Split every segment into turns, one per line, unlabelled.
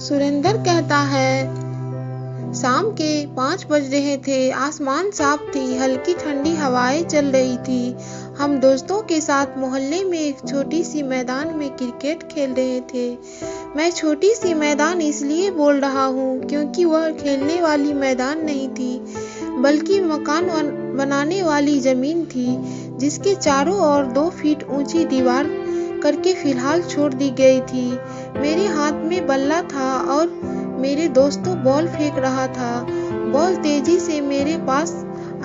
सुरेंद्र कहता है, शाम के 5 बज रहे थे। आसमान साफ थी, हल्की ठंडी हवाएं चल रही थी। हम दोस्तों के साथ मोहल्ले में एक छोटी सी मैदान में क्रिकेट खेल रहे थे। मैं छोटी सी मैदान इसलिए बोल रहा हूँ क्योंकि वह खेलने वाली मैदान नहीं थी, बल्कि मकान बनाने वाली जमीन थी, जिसके चारों ओर 2 फीट ऊंची दीवार करके फिलहाल छोड़ दी गई थी। मेरे हाथ में बल्ला था और मेरे दोस्तों बॉल फेंक रहा था। बॉल तेजी से मेरे पास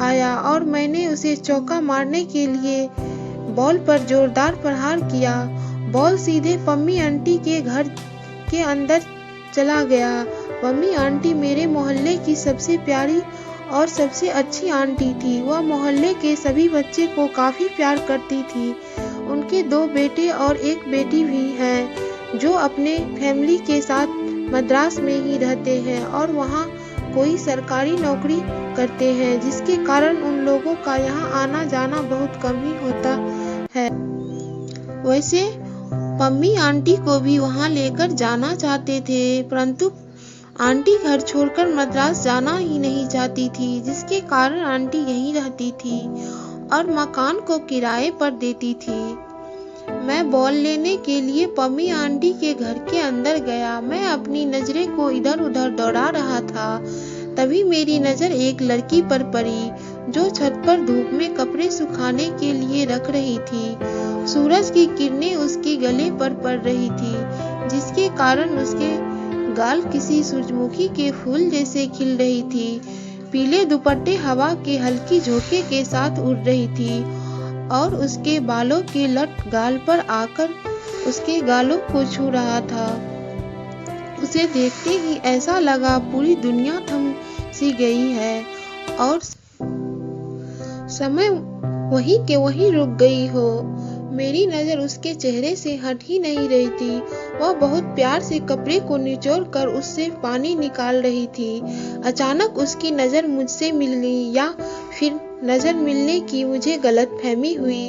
आया और मैंने उसे चौका मारने के लिए बॉल पर जोरदार प्रहार किया। बॉल सीधे पम्मी आंटी के घर के अंदर चला गया। पम्मी आंटी मेरे मोहल्ले की सबसे प्यारी और सबसे अच्छी आंटी थी। वह मोहल्ले के सभी बच्चे को काफी प्यार करती थी। उनके 2 बेटे और 1 बेटी भी हैं, जो अपने फैमिली के साथ मद्रास में ही रहते हैं और वहाँ कोई सरकारी नौकरी करते हैं, जिसके कारण उन लोगों का यहाँ आना जाना बहुत कम ही होता है। वैसे पम्मी आंटी को भी वहाँ लेकर जाना चाहते थे, परंतु आंटी घर छोड़कर मद्रास जाना ही नहीं चाहती थी, जिसके कारण आंटी यहीं रहती थी और मकान को किराए पर देती थी। मैं बॉल लेने के लिए पम्मी आंटी के घर के अंदर गया। मैं अपनी नजरें को इधर उधर दौड़ा रहा था। तभी मेरी नजर एक लड़की पर पड़ी, जो छत पर धूप में कपड़े सुखाने के लिए रख रही थी। सूरज की किरणें उसके गले पर पड़ रही थी, जिसके कारण उसके गाल किसी सूरजमुखी के फूल जैसे खिल रही थी। पीले दुपट्टे हवा के हल्की झोंके के साथ उड़ रही थी और उसके बालों के लट गाल पर आकर उसके गालों को छू रहा था। उसे देखते ही ऐसा लगा पूरी दुनिया थम सी गई है और समय वहीं के वहीं रुक गई हो। मेरी नजर उसके चेहरे से हट ही नहीं रही थी। वह बहुत प्यार से कपड़े को निचोड़ कर उससे पानी निकाल रही थी। अचानक उसकी नजर मुझसे मिल गई, या फिर नजर मिलने की मुझे गलतफहमी हुई,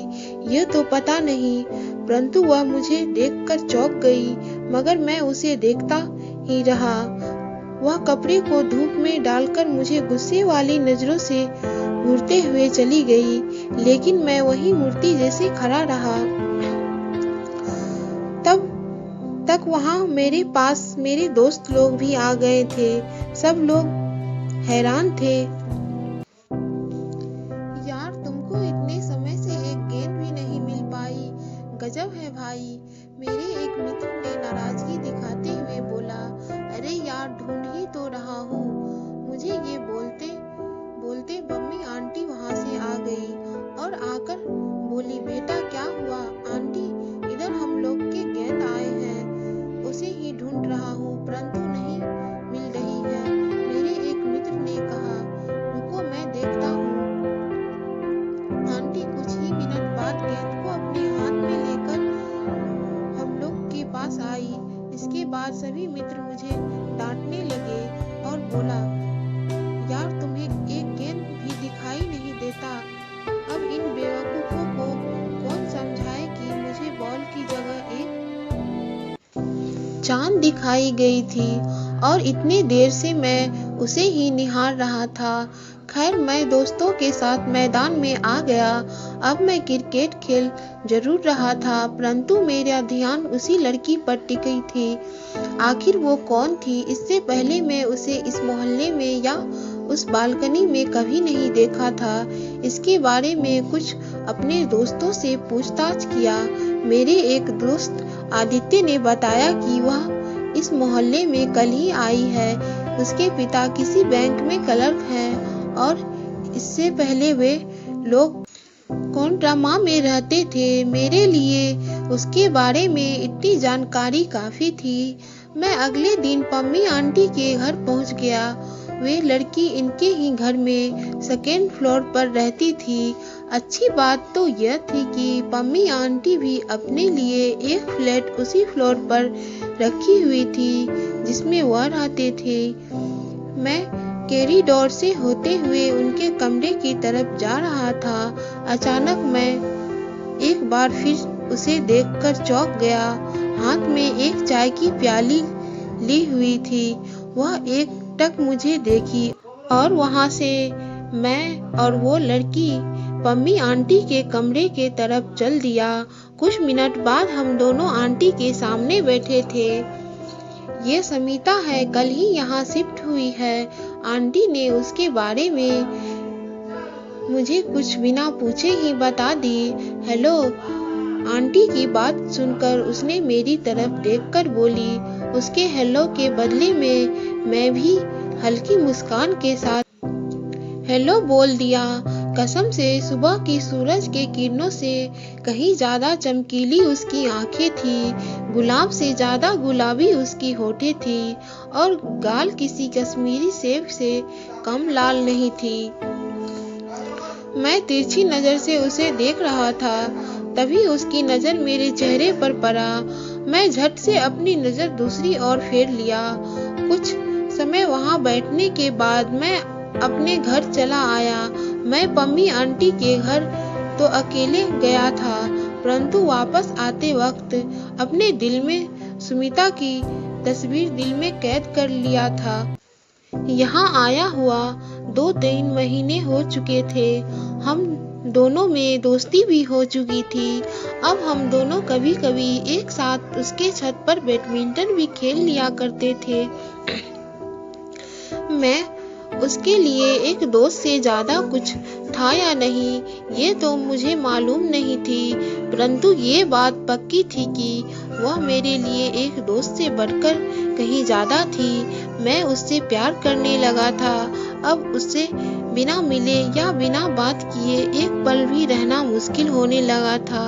यह तो पता नहीं, परंतु वह मुझे देखकर चौंक गई, मगर मैं उसे देखता ही रहा। वह कपड़े को धूप में डालकर मुझे गुस्से वाली नजरों से घूरते हुए चली गई, लेकिन मैं वही मूर्ति जैसे खड़ा रहा। तब तक वहाँ मेरे पास मेरे दोस्त लोग भी आ गए थे। सब लोग हैरान थे। यार, तुमको इतने समय से एक गेंद भी नहीं मिल पाई, गजब है भाई, मेरे एक मित्र ने नाराजगी दिखाते हुए बोला। अरे यार, ढूंढ ही तो रहा हूँ। मुझे ये बोलते बोलते पम्मी आंटी वहाँ से आ गई और आकर बोली, बेटा क्या हुआ? आंटी, इधर हम लोग के गेंद आए हैं, उसे ही ढूंढ रहा हूँ, परंतु नहीं मिल रही है। मेरे एक मित्र ने कहा, रुको मैं देखता हूँ। आंटी कुछ ही मिनट बाद गेंद को अपने हाथ में लेकर हम लोग के पास आई। इसके बाद सभी मित्र मुझे डांटने लगे और बोला, यार तुम्हें एक गेंद भी दिखाई नहीं देता। अब इन बेवकूफों को कौन समझाए कि मुझे बॉल की जगह एक चांद दिखाई गई थी और इतनी देर से मैं उसे ही निहार रहा था। खैर, मैं दोस्तों के साथ मैदान में आ गया। अब मैं क्रिकेट खेल जरूर रहा था, परंतु मेरा ध्यान उसी लड़की पर टिकी थी। आखिर वो कौन थी? इससे पहले मैं उसे इस मोहल्ले में या उस बालकनी में कभी नहीं देखा था। इसके बारे में कुछ अपने दोस्तों से पूछताछ किया। मेरे एक दोस्त आदित्य ने बताया कि वह इस मोहल्ले में कल ही आई है। उसके पिता किसी बैंक में क्लर्क हैं और इससे पहले वे लोग कोंडामा में रहते थे। मेरे लिए उसके बारे में इतनी जानकारी काफी थी। मैं अगले दिन पम्मी आंटी के घर पहुंच गया। वे लड़की इनके ही घर में 2nd फ्लोर पर रहती थी। अच्छी बात तो यह थी कि पम्मी आंटी भी अपने लिए एक फ्लैट उसी फ्लोर पर रखी हुई थी जिसमें वह रहते थे। मैं कॉरिडोर से होते हुए उनके कमरे की तरफ जा रहा था। अचानक मैं एक बार फिर उसे देखकर चौंक गया। हाथ में एक चाय की प्याली ली हुई थी। वह एकटक मुझे देखी और वहाँ से मैं और वो लड़की पम्मी आंटी के कमरे के तरफ चल दिया। कुछ मिनट बाद हम दोनों आंटी के सामने बैठे थे। ये समीता है, कल ही यहाँ शिफ्ट हुई है। आंटी ने उसके बारे में मुझे कुछ बिना पूछे ही बता दी। हेलो। आंटी की बात सुनकर उसने मेरी तरफ देखकर बोली। उसके हेलो के बदले में मैं भी हल्की मुस्कान के साथ हेलो बोल दिया। कसम से सुबह की सूरज के किरणों से कहीं ज्यादा चमकीली उसकी आंखें थी, गुलाब से ज्यादा गुलाबी उसकी होठें थी और गाल किसी कश्मीरी सेब से कम लाल नहीं थी। मैं तिरछी नजर से उसे देख रहा था, तभी उसकी नजर मेरे चेहरे पर पड़ा। मैं झट से अपनी नजर दूसरी ओर फेर लिया। कुछ समय वहां बैठने के बाद मैं अपने घर चला आया। मैं पम्मी आंटी के घर तो अकेले गया था, परंतु वापस आते वक्त अपने दिल में सुमिता की तस्वीर दिल में कैद कर लिया था। यहाँ आया हुआ 2-3 महीने हो चुके थे। हम दोनों में दोस्ती भी हो चुकी थी। अब हम दोनों कभी कभी एक साथ उसके छत पर बैडमिंटन भी खेल लिया करते थे। मैं उसके लिए एक दोस्त से ज्यादा कुछ था या नहीं, ये तो मुझे मालूम नहीं थी, परंतु ये बात पक्की थी कि वह मेरे लिए एक दोस्त से बढ़कर कहीं ज्यादा थी। मैं उससे प्यार करने लगा था। अब उससे बिना मिले या बिना बात किए एक पल भी रहना मुश्किल होने लगा था।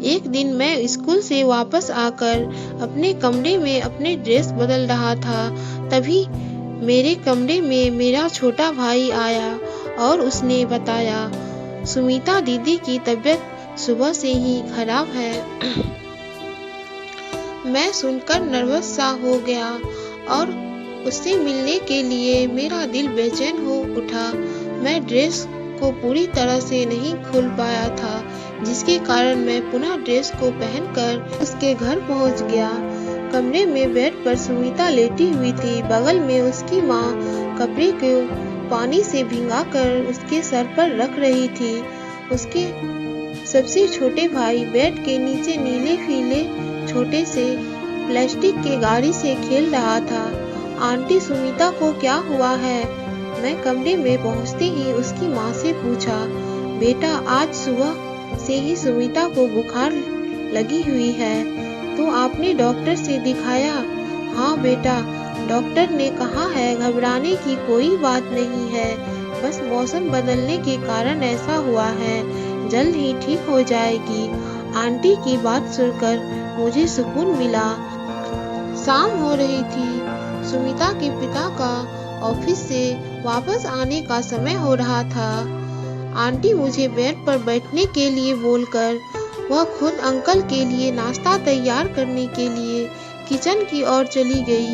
एक दिन मैं स्कूल से वापस आकर अपने कमरे में अपने ड्रेस बदल रहा था, तभी मेरे कमरे में मेरा छोटा भाई आया और उसने बताया, सुमिता दीदी की तबीयत सुबह से ही खराब है। मैं सुनकर नर्वस सा हो गया और उससे मिलने के लिए मेरा दिल बेचैन हो उठा। मैं ड्रेस को पूरी तरह से नहीं खोल पाया था, जिसके कारण मैं पुनः ड्रेस को पहनकर उसके घर पहुंच गया। कमरे में बेड पर सुमिता लेटी हुई थी। बगल में उसकी माँ कपड़े को पानी से भिंगाकर उसके सर पर रख रही थी। उसके सबसे छोटे भाई बेड के नीचे नीले पीले छोटे से प्लास्टिक के गाड़ी से खेल रहा था। आंटी, सुमिता को क्या हुआ है? मैं कमरे में पहुंचते ही उसकी माँ से पूछा। बेटा, आज सुबह से ही सुमिता को बुखार लगी हुई है। तो आपने डॉक्टर से दिखाया? हाँ बेटा, डॉक्टर ने कहा है घबराने की कोई बात नहीं है, बस मौसम बदलने के कारण ऐसा हुआ है, जल्द ही ठीक हो जाएगी। आंटी की बात सुनकर मुझे सुकून मिला। शाम हो रही थी। सुमिता के पिता का ऑफिस से वापस आने का समय हो रहा था। आंटी मुझे बेड पर बैठने के लिए बोलकर वह खुद अंकल के लिए नाश्ता तैयार करने के लिए किचन की ओर चली गई।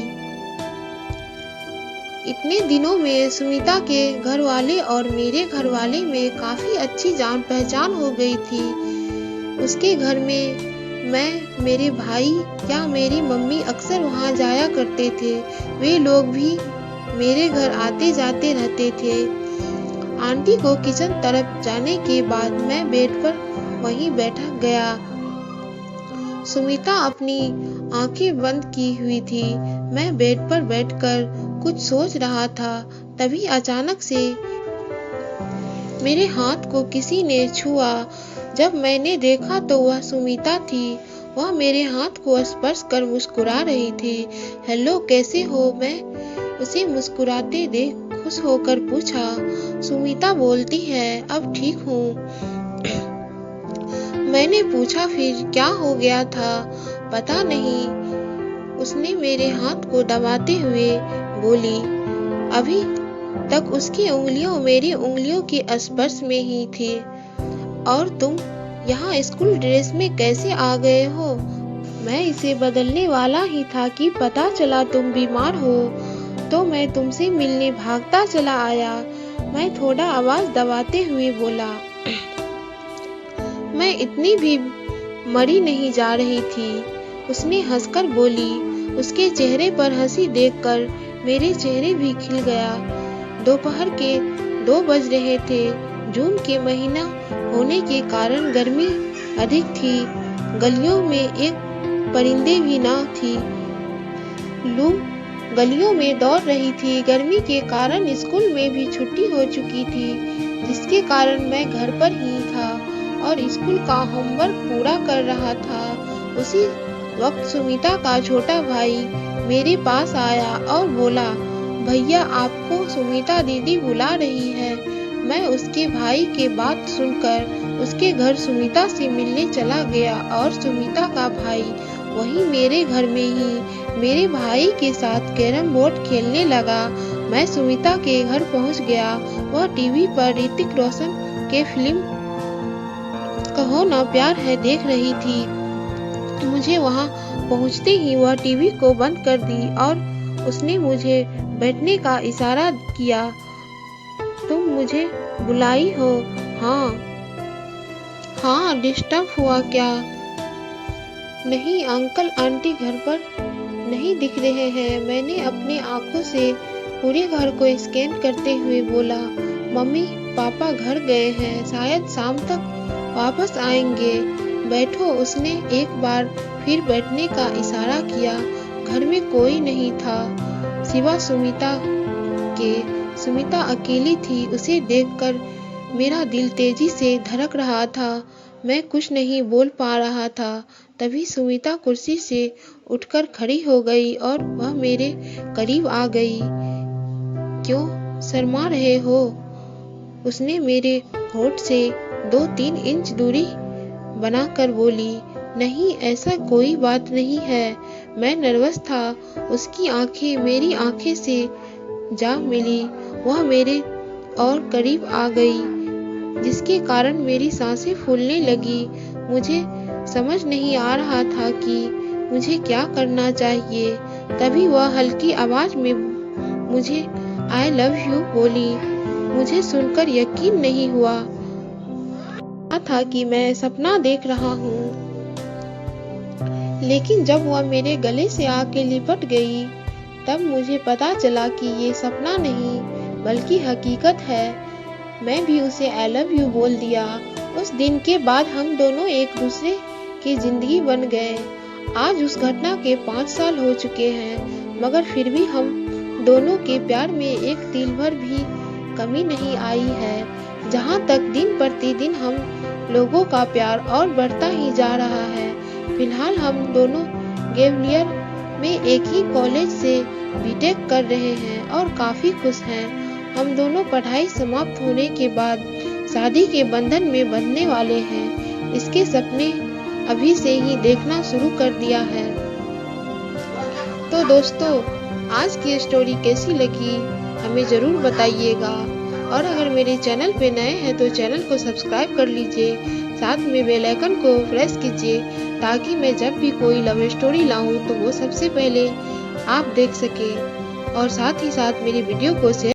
इतने दिनों में सुमिता के घर वाले और मेरे घर वाले में काफी अच्छी जान पहचान हो गई थी। उसके घर में मैं, मेरे भाई या मेरी मम्मी अक्सर वहां जाया करते थे। वे लोग भी मेरे घर आते जाते रहते थे। आंटी को किचन तरफ जाने के बाद मैं बेड पर वहीं बैठा गया। सुमिता अपनी आंखें बंद की हुई थी। मैं बेड पर बैठकर कुछ सोच रहा था, तभी अचानक से मेरे हाथ को किसी ने छुआ। जब मैंने देखा तो वह सुमिता थी। वह मेरे हाथ को स्पर्श कर मुस्कुरा रही थी। हेलो, कैसे हो? मैं उसे मुस्कुराते देख खुश होकर पूछा। सुमिता बोलती है, अब ठीक हूँ। मैंने पूछा, फिर क्या हो गया था? पता नहीं, उसने मेरे हाथ को दबाते हुए बोली। अभी तक उसकी उंगलियों मेरी उंगलियों के स्पर्श में ही थी। और तुम यहाँ स्कूल ड्रेस में कैसे आ गए हो? मैं इसे बदलने वाला ही था कि पता चला तुम बीमार हो, तो मैं तुमसे मिलने भागता चला आया। मैं थोड़ा आवाज दबाते हुए बोला। मैं इतनी भी मरी नहीं जा रही थी। उसने हंसकर बोली, उसके चेहरे पर हंसी देखकर मेरे चेहरे भी खिल गया। दोपहर के 2 बज रहे थे। जून के महीना होने के कारण गर्मी अधिक थी। गलियों में एक परिंदे भी न थी। लू गलियों में दौड़ रही थी। गर्मी के कारण स्कूल में भी छुट्टी हो चुकी थी, जिसके कारण मैं घर पर ही था और स्कूल का होमवर्क पूरा कर रहा था। उसी वक्त सुमिता का छोटा भाई मेरे पास आया और बोला, भैया आपको सुमिता दीदी बुला रही है। मैं उसके भाई के बात सुनकर उसके घर सुमिता से मिलने चला गया और सुमिता का भाई वहीं मेरे घर में ही मेरे भाई के साथ कैरम बोर्ड खेलने लगा। मैं सुमिता के घर पहुंच गया। वह टीवी पर ऋतिक रोशन के फिल्म कहो ना प्यार है देख रही थी। मुझे वहां पहुंचते ही वह टीवी को बंद कर दी और उसने मुझे बैठने का इशारा किया। तुम मुझे बुलाई हो? हाँ, डिस्टर्ब हुआ क्या? नहीं अंकल आंटी घर पर नहीं दिख रहे हैं। मैंने अपनी आंखों से पूरे घर को स्कैन करते हुए बोला, मम्मी पापा घर गए हैं, शायद शाम तक वापस आएंगे। बैठो। उसने एक बार फिर बैठने का इशारा किया। घर में कोई नहीं था सिवा सुमिता के। सुमिता अकेली थी। उसे देखकर मेरा दिल तेजी से धड़क रहा था। मैं कुछ नहीं बोल पा रहा था। तभी सुमिता कुर्सी से उठकर खड़ी हो गई और वह मेरे करीब आ गई। क्यों शर्मा रहे हो? उसने मेरे होठ से 2-3 इंच दूरी बनाकर बोली। नहीं ऐसा कोई बात नहीं है, मैं नर्वस था। उसकी आंखें मेरी आंखें से जा मिली। वह मेरे और करीब आ गई, जिसके कारण मेरी सांसें फूलने लगी। मुझे समझ नहीं आ रहा था कि मुझे क्या करना चाहिए। तभी वह हल्की आवाज में मुझे आई लव यू बोली। मुझे सुनकर यकीन नहीं हुआ था कि मैं सपना देख रहा हूँ। लेकिन जब वह मेरे गले से आके लिपट गई, तब मुझे पता चला कि ये सपना नहीं बल्कि हकीकत है। मैं भी उसे आई लव यू बोल दिया। उस दिन के बाद हम दोनों एक दूसरे की जिंदगी बन गए। आज उस घटना के 5 साल हो चुके हैं, मगर फिर भी हम दोनों के प्यार में एक तिल भर भी कमी नहीं आई है। जहाँ तक दिन प्रतिदिन हम लोगों का प्यार और बढ़ता ही जा रहा है। फिलहाल हम दोनों ग्वालियर में एक ही कॉलेज से बीटेक कर रहे हैं और काफी खुश हैं। हम दोनों पढ़ाई समाप्त होने के बाद शादी के बंधन में बंधने वाले हैं। इसके सपने अभी से ही देखना शुरू कर दिया है। तो दोस्तों, आज की स्टोरी कैसी लगी हमें जरूर बताइएगा। और अगर मेरे चैनल पे नए हैं तो चैनल को सब्सक्राइब कर लीजिए, साथ में बेल आइकन को प्रेस कीजिए, ताकि मैं जब भी कोई लव स्टोरी लाऊं तो वो सबसे पहले आप देख सके। और साथ ही साथ मेरी वीडियो को शेयर